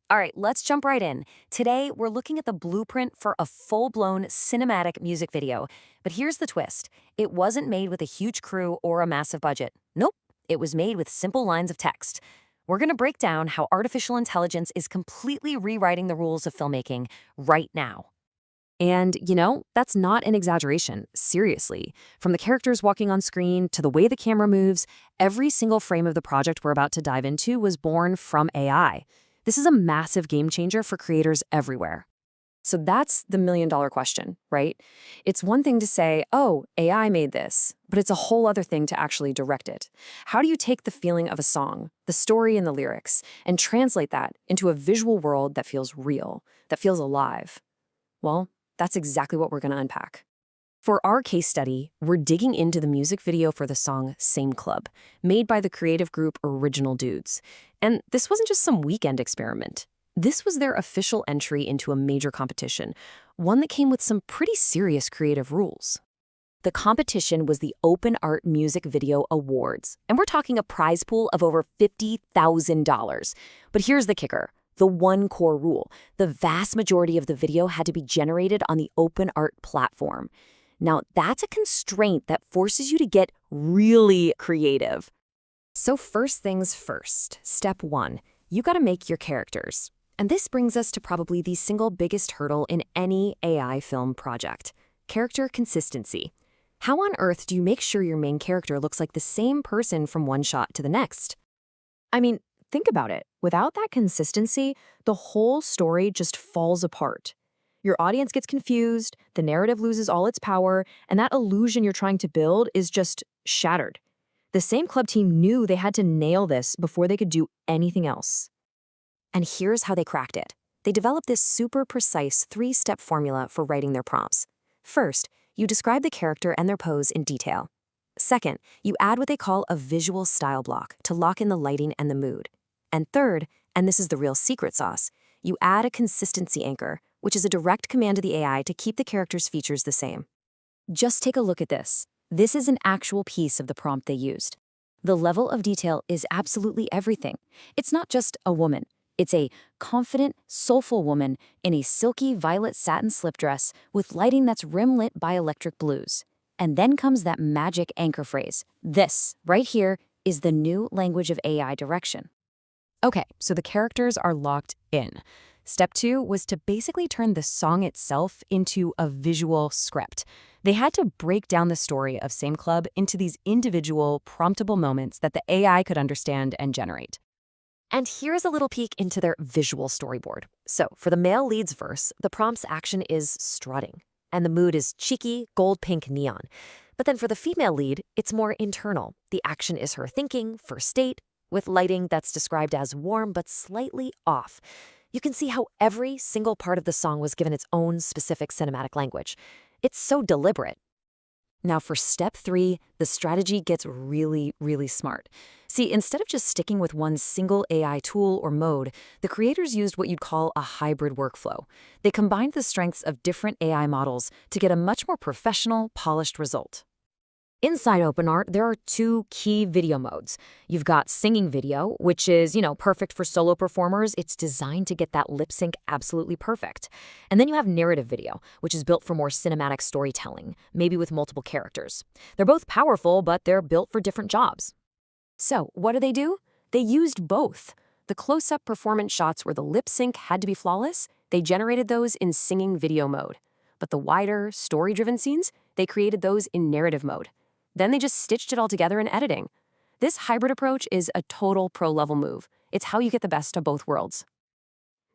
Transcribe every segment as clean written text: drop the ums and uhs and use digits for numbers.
All right, let's jump right in. Today, we're looking at the blueprint for a full-blown cinematic music video. But here's the twist. It wasn't made with a huge crew or a massive budget. Nope, it was made with simple lines of text. We're going to break down how artificial intelligence is completely rewriting the rules of filmmaking right now. And, that's not an exaggeration. Seriously. From the characters walking on screen to the way the camera moves, every single frame of the project we're about to dive into was born from AI. This is a massive game changer for creators everywhere. So that's the million-dollar question, right? It's one thing to say, oh, AI made this, but it's a whole other thing to actually direct it. How do you take the feeling of a song, the story and the lyrics, and translate that into a visual world that feels real, that feels alive? Well, that's exactly what we're going to unpack. For our case study, we're digging into the music video for the song Same Club, made by the creative group OriginalDudes. And this wasn't just some weekend experiment. This was their official entry into a major competition, one that came with some pretty serious creative rules. The competition was the OpenArt Music Video Awards, and we're talking a prize pool of over $50,000. But here's the kicker. The one core rule. The vast majority of the video had to be generated on the OpenArt platform. Now, that's a constraint that forces you to get really creative. So first things first, step one, you gotta make your characters. And this brings us to probably the single biggest hurdle in any AI film project, character consistency. How on earth do you make sure your main character looks like the same person from one shot to the next? I mean, think about it. Without that consistency, the whole story just falls apart. Your audience gets confused, the narrative loses all its power, and that illusion you're trying to build is just shattered. The Same Club team knew they had to nail this before they could do anything else. And here's how they cracked it. They developed this super precise 3-step formula for writing their prompts. First, you describe the character and their pose in detail. Second, you add what they call a visual style block to lock in the lighting and the mood. And third, and this is the real secret sauce, you add a consistency anchor, which is a direct command to the AI to keep the character's features the same. Just take a look at this. This is an actual piece of the prompt they used. The level of detail is absolutely everything. It's not just a woman. It's a confident, soulful woman in a silky violet satin slip dress with lighting that's rim-lit by electric blues. And then comes that magic anchor phrase. This, right here, is the new language of AI direction. Okay, so the characters are locked in. Step 2 was to basically turn the song itself into a visual script. They had to break down the story of Same Club into these individual, promptable moments that the AI could understand and generate. And here's a little peek into their visual storyboard. So for the male lead's verse, the prompt's action is strutting, and the mood is cheeky, gold-pink neon. But then for the female lead, it's more internal. The action is her thinking, first date, with lighting that's described as warm but slightly off. You can see how every single part of the song was given its own specific cinematic language. It's so deliberate. Now for step 3, the strategy gets really, really smart. See, instead of just sticking with one single AI tool or mode, the creators used what you'd call a hybrid workflow. They combined the strengths of different AI models to get a much more professional, polished result. Inside OpenArt, there are 2 key video modes. You've got singing video, which is, perfect for solo performers. It's designed to get that lip sync absolutely perfect. And then you have narrative video, which is built for more cinematic storytelling, maybe with multiple characters. They're both powerful, but they're built for different jobs. So what do? They used both. The close-up performance shots where the lip sync had to be flawless, they generated those in singing video mode. But the wider, story-driven scenes, they created those in narrative mode. Then they just stitched it all together in editing. This hybrid approach is a total pro-level move. It's how you get the best of both worlds.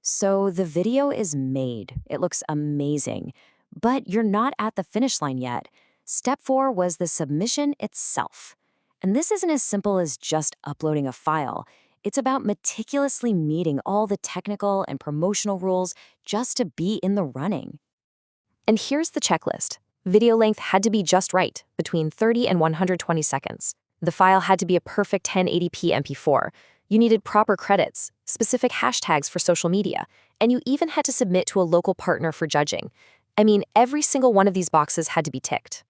So the video is made. It looks amazing. But you're not at the finish line yet. Step 4 was the submission itself. And this isn't as simple as just uploading a file. It's about meticulously meeting all the technical and promotional rules just to be in the running. And here's the checklist. Video length had to be just right, between 30 and 120 seconds. The file had to be a perfect 1080p MP4. You needed proper credits, specific hashtags for social media, and you even had to submit to a local partner for judging. I mean, every single one of these boxes had to be ticked.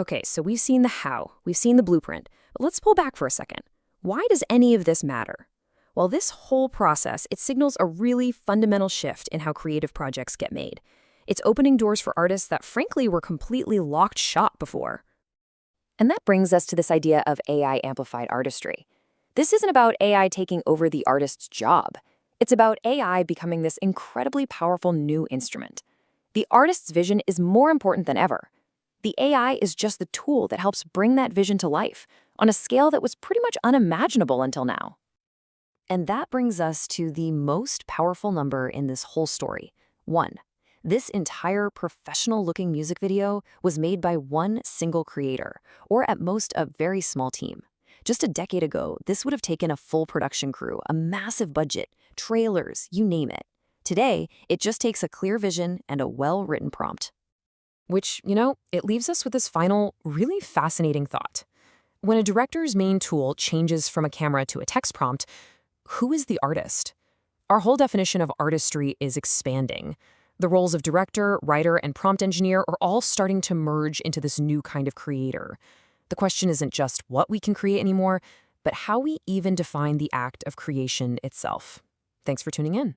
Okay, so we've seen the how, we've seen the blueprint, but let's pull back for a second. Why does any of this matter? Well, this whole process, it signals a really fundamental shift in how creative projects get made. It's opening doors for artists that frankly were completely locked shop before. And that brings us to this idea of AI amplified artistry. This isn't about AI taking over the artist's job. It's about AI becoming this incredibly powerful new instrument. The artist's vision is more important than ever. The AI is just the tool that helps bring that vision to life on a scale that was pretty much unimaginable until now. And that brings us to the most powerful number in this whole story, 1. This entire professional-looking music video was made by one single creator, or at most a very small team. Just a decade ago, this would have taken a full production crew, a massive budget, trailers, you name it. Today, it just takes a clear vision and a well-written prompt. Which, it leaves us with this final, really fascinating thought. When a director's main tool changes from a camera to a text prompt, who is the artist? Our whole definition of artistry is expanding. The roles of director, writer, and prompt engineer are all starting to merge into this new kind of creator. The question isn't just what we can create anymore, but how we even define the act of creation itself. Thanks for tuning in.